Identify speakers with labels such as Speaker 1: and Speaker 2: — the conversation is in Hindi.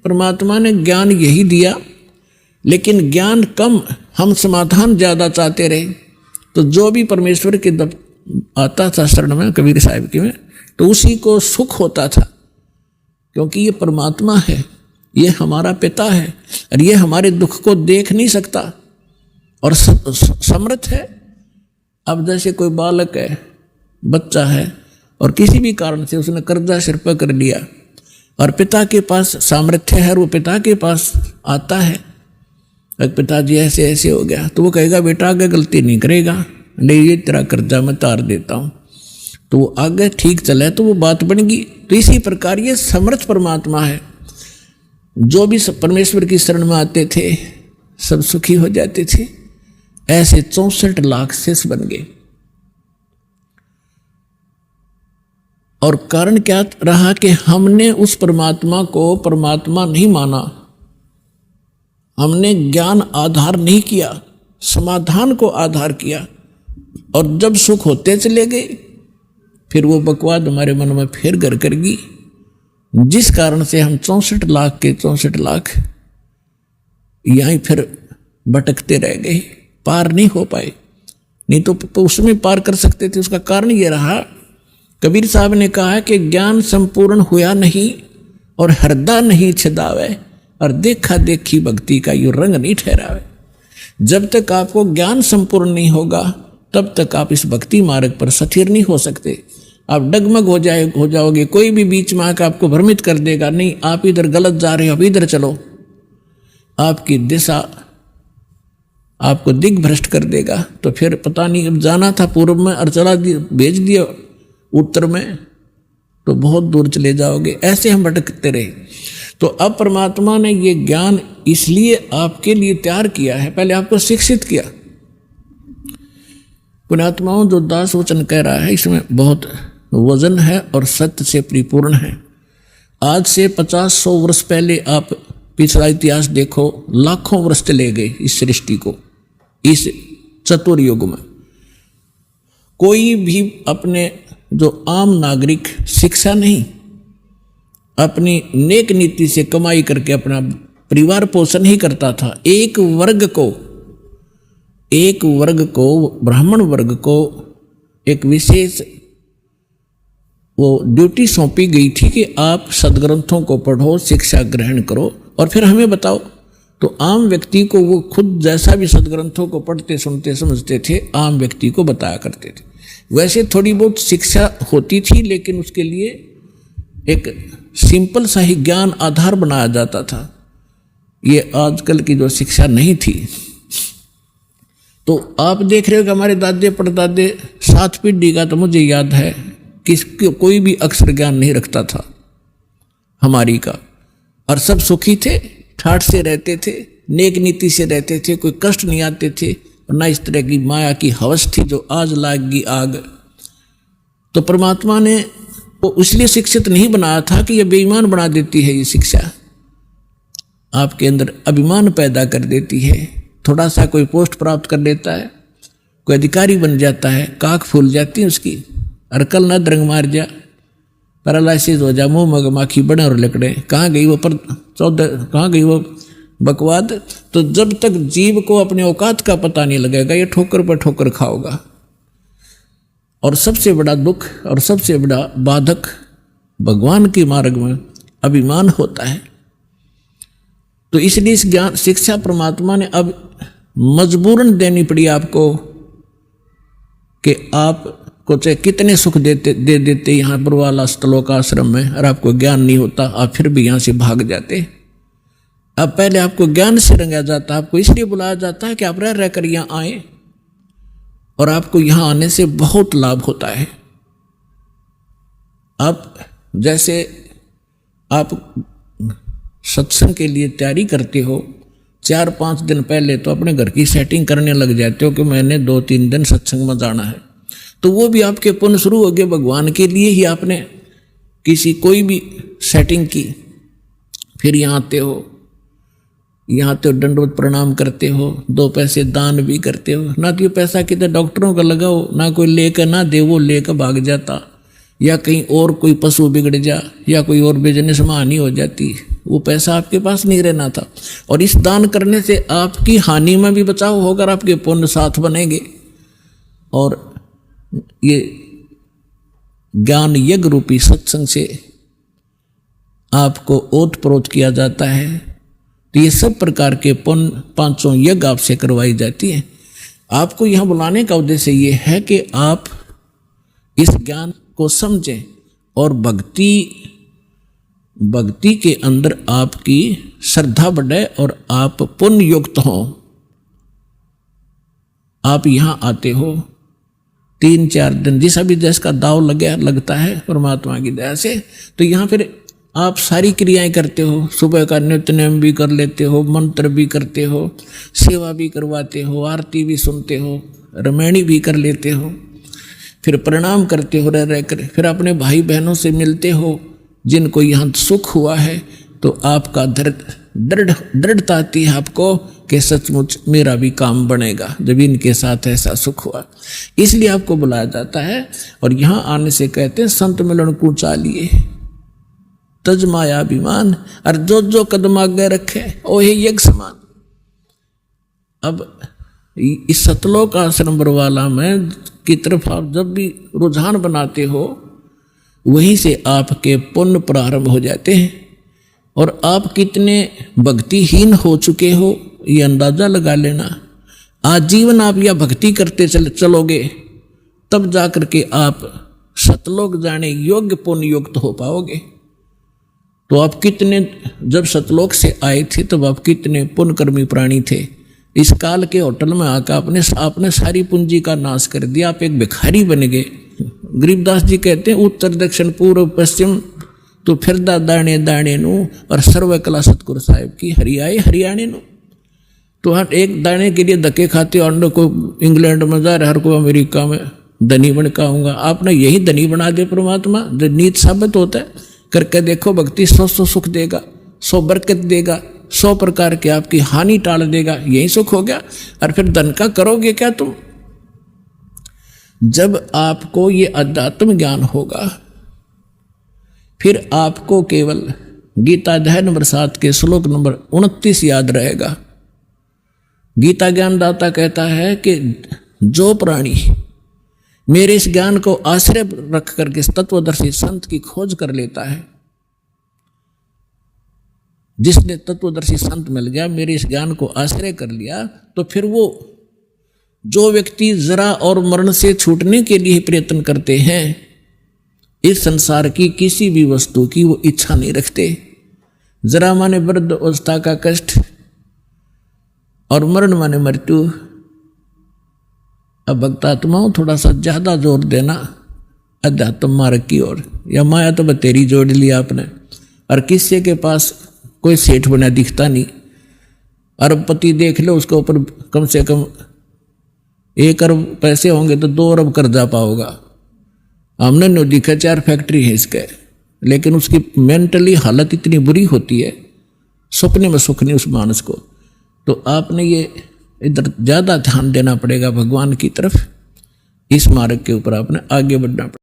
Speaker 1: परमात्मा ने ज्ञान यही दिया, लेकिन ज्ञान कम, हम समाधान ज़्यादा चाहते रहे। तो जो भी परमेश्वर के आता था शरण में, कबीर साहिब की में, तो उसी को सुख होता था, क्योंकि ये परमात्मा है, ये हमारा पिता है और ये हमारे दुख को देख नहीं सकता और समर्थ है। अब जैसे कोई बालक है, बच्चा है, और किसी भी कारण से उसने कर्जा सिर पर कर लिया और पिता के पास सामर्थ्य है और वो पिता के पास आता है, पिताजी ऐसे ऐसे हो गया, तो वो कहेगा बेटा आगे गलती नहीं करेगा, ले ये तेरा कर्जा मैं तार देता हूँ, तो वो आगे ठीक चले तो वो बात बन गई। तो इसी प्रकार ये समर्थ परमात्मा है। जो भी परमेश्वर की शरण में आते थे सब सुखी हो जाते थे। ऐसे 64 लाख शिष्य बन गए। और कारण क्या रहा कि हमने उस परमात्मा को परमात्मा नहीं माना, हमने ज्ञान आधार नहीं किया, समाधान को आधार किया, और जब सुख होते चले गए फिर वो बकवाद हमारे मन में फिर घर कर गई, जिस कारण से हम 64 लाख के 64 लाख यहीं फिर भटकते रह गए, पार नहीं हो पाए। नहीं तो उसमें पार कर सकते थे। उसका कारण ये रहा, कबीर साहब ने कहा कि ज्ञान संपूर्ण हुआ नहीं और हृदय नहीं छिदावे, और देखा देखी भक्ति का यो रंग नहीं ठहरावे। जब तक आपको ज्ञान संपूर्ण नहीं होगा तब तक आप इस भक्ति मार्ग पर स्थिर नहीं हो सकते। आप डगमग हो जाओगे। कोई भी बीच में आकर आपको भ्रमित कर देगा, नहीं आप इधर गलत जा रहे हो, अब इधर चलो, आपकी दिशा आपको दिग्भ्रष्ट कर देगा। तो फिर पता नहीं, अब जाना था पूर्व में और चला भेज दिया उत्तर में, तो बहुत दूर चले जाओगे। ऐसे हम भटकते रहे। तो अब परमात्मा ने ये ज्ञान इसलिए आपके लिए तैयार किया है, पहले आपको शिक्षित किया। पुण्यात्माओं, जो दास वचन कह रहा है इसमें बहुत वजन है और सत्य से परिपूर्ण है। आज से 50-100 वर्ष पहले आप पिछला इतिहास देखो, लाखों वर्ष चले गए इस सृष्टि को, इस चतुर्युग में। कोई भी अपने जो आम नागरिक शिक्षा नहीं, अपनी नेक नीति से कमाई करके अपना परिवार पोषण ही करता था। एक वर्ग को ब्राह्मण वर्ग को एक विशेष वो ड्यूटी सौंपी गई थी कि आप सदग्रंथों को पढ़ो, शिक्षा ग्रहण करो और फिर हमें बताओ। तो आम व्यक्ति को वो खुद जैसा भी सदग्रंथों को पढ़ते सुनते समझते थे, आम व्यक्ति को बताया करते थे। वैसे थोड़ी बहुत शिक्षा होती थी, लेकिन उसके लिए एक सिंपल सा ही ज्ञान आधार बनाया जाता था। ये आजकल की जो शिक्षा नहीं थी। तो आप देख रहे हो कि हमारे दादे परदादे 7 पीढ़ी का, तो मुझे याद है कि कोई भी अक्षर ज्ञान नहीं रखता था हमारी का, और सब सुखी थे, ठाठ से रहते थे, नेक नीति से रहते थे, कोई कष्ट नहीं आते थे, और ना इस तरह की माया की हवस थी जो आज लागी आग। तो परमात्मा ने वो इसलिए शिक्षित नहीं बनाया था कि यह बेईमान बना देती है। ये शिक्षा आपके अंदर अभिमान पैदा कर देती है। थोड़ा सा कोई पोस्ट प्राप्त कर लेता है, कोई अधिकारी बन जाता है, काख फूल जाती है उसकी, और कल ना द्रंग मार जा, पैरालाइसिस हो जा, मुंह मगमाखी बड़े और लकड़े, कहाँ गई वो बकवाद। तो जब तक जीव को अपने औकात का पता नहीं लगेगा, ये ठोकर पर ठोकर खाओगा। और सबसे बड़ा दुख और सबसे बड़ा बाधक भगवान के मार्ग में अभिमान होता है। तो इसलिए इस ज्ञान शिक्षा परमात्मा ने अब मजबूरन देनी पड़ी आपको, कि आपको चाहे कितने सुख दे देते यहाँ पर वाला स्थलों का आश्रम में, और आपको ज्ञान नहीं होता, आप फिर भी यहाँ से भाग जाते। अब पहले आपको ज्ञान से रंगा जाता, आपको इसलिए बुलाया जाता है कि आप रह कर यहाँ आए, और आपको यहाँ आने से बहुत लाभ होता है। आप जैसे आप सत्संग के लिए तैयारी करते हो, 4-5 दिन पहले तो अपने घर की सेटिंग करने लग जाते हो कि मैंने 2-3 दिन सत्संग में जाना है। तो वो भी आपके पुण्य शुरू हो गए, भगवान के लिए ही आपने किसी कोई भी सेटिंग की। फिर यहाँ आते हो, यहाँ तो दंडवत प्रणाम करते हो, 2 पैसे दान भी करते हो। ना तो ये पैसा कितने डॉक्टरों का लगाओ, ना कोई लेकर ना दे, वो लेकर भाग जाता, या कहीं और कोई पशु बिगड़ जा, या कोई और बिजनेस में हानि हो जाती, वो पैसा आपके पास नहीं रहना था। और इस दान करने से आपकी हानि में भी बचाव होगा और आपके पुण्य साथ बनेंगे। और ये ज्ञान यज्ञ रूपी सत्संग से आपको ओत प्रोत किया जाता है। तो ये सब प्रकार के पुण्य पांचों यज्ञ आपसे करवाई जाती है। आपको यहाँ बुलाने का उद्देश्य ये है कि आप इस ज्ञान को समझें और भक्ति के अंदर आपकी श्रद्धा बढ़े और आप पुण्य युक्त हों। आप यहाँ आते हो 3-4 दिन, जैसा भी देश का दाव लगता है परमात्मा की दया से, तो यहाँ फिर आप सारी क्रियाएं करते हो। सुबह का नित्य नेम भी कर लेते हो, मंत्र भी करते हो, सेवा भी करवाते हो, आरती भी सुनते हो, रमैणी भी कर लेते हो, फिर प्रणाम करते हो रह कर, फिर अपने भाई बहनों से मिलते हो जिनको यहाँ सुख हुआ है। तो आपका दृढ़ता आती है आपको कि सचमुच मेरा भी काम बनेगा जब इनके साथ ऐसा सुख हुआ। इसलिए आपको बुलाया जाता है। और यहाँ आने से कहते हैं संत मिलन को चालिए तज माया अभिमान, और जो कदम आगे रखे ओ हे यज्ञ समान। अब इस सतलोक आश्रम बरवाला में की तरफ आप जब भी रुझान बनाते हो वहीं से आपके पुण्य प्रारंभ हो जाते हैं। और आप कितने भक्तिहीन हो चुके हो ये अंदाजा लगा लेना। आजीवन आप यह भक्ति करते चलोगे तब जाकर के आप सतलोक जाने योग्य पुण्य युक्त हो पाओगे। तो आप कितने, जब सतलोक से आए थे तब आप कितने पुण्यकर्मी प्राणी थे। इस काल के होटल में आकर आपने सारी पूंजी का नाश कर दिया, आप एक भिखारी बन गए। गरीबदास जी कहते हैं उत्तर दक्षिण पूर्व पश्चिम तो फिरदा दाणे दाणे नू, और सर्व कला सतगुरु साहिब की हरियाए हरियाणे नू। तो हर एक दाने के लिए धक्के खाते हो, अंडो को इंग्लैंड में जा रहा, हर को अमेरिका में धनी बन का आऊँगा। आपने यही धनी बना दे परमात्मा, जो नीत साबित होता है। करके देखो, भक्ति 100 सुख देगा, 100 बरकत देगा, 100 प्रकार के आपकी हानि टाल देगा, यही सुख हो गया। और फिर धन का करोगे क्या तुम? जब आपको ये अध्यात्म ज्ञान होगा फिर आपको केवल गीता अध्याय नंबर 7 के श्लोक नंबर 29 याद रहेगा। गीता ज्ञानदाता कहता है कि जो प्राणी मेरे इस ज्ञान को आश्रय रख करके तत्वदर्शी संत की खोज कर लेता है, जिसने तत्वदर्शी संत मिल गया, मेरे इस ज्ञान को आश्रय कर लिया, तो फिर वो जो व्यक्ति जरा और मरण से छूटने के लिए प्रयत्न करते हैं, इस संसार की किसी भी वस्तु की वो इच्छा नहीं रखते। जरा माने वृद्ध अवस्था का कष्ट और मरण माने मृत्यु। अब भक्तात्माओं थोड़ा सा ज्यादा जोर देना अध्यात्म मार्ग की ओर। या माया तो बतेरी जोड़ लिया आपने, और किसी के पास कोई सेठ बना दिखता नहीं। अरबपति देख लो, उसके ऊपर कम से कम 1 अरब पैसे होंगे तो 2 अरब कर्जा पाओगा। हमने नहीं दिखा 4 फैक्ट्री है इसके, लेकिन उसकी मेंटली हालत इतनी बुरी होती है, सपने में सुख नहीं उस मानस को। तो आपने ये इधर ज़्यादा ध्यान देना पड़ेगा भगवान की तरफ। इस मार्ग के ऊपर आपने आगे बढ़ना पड़ेगा।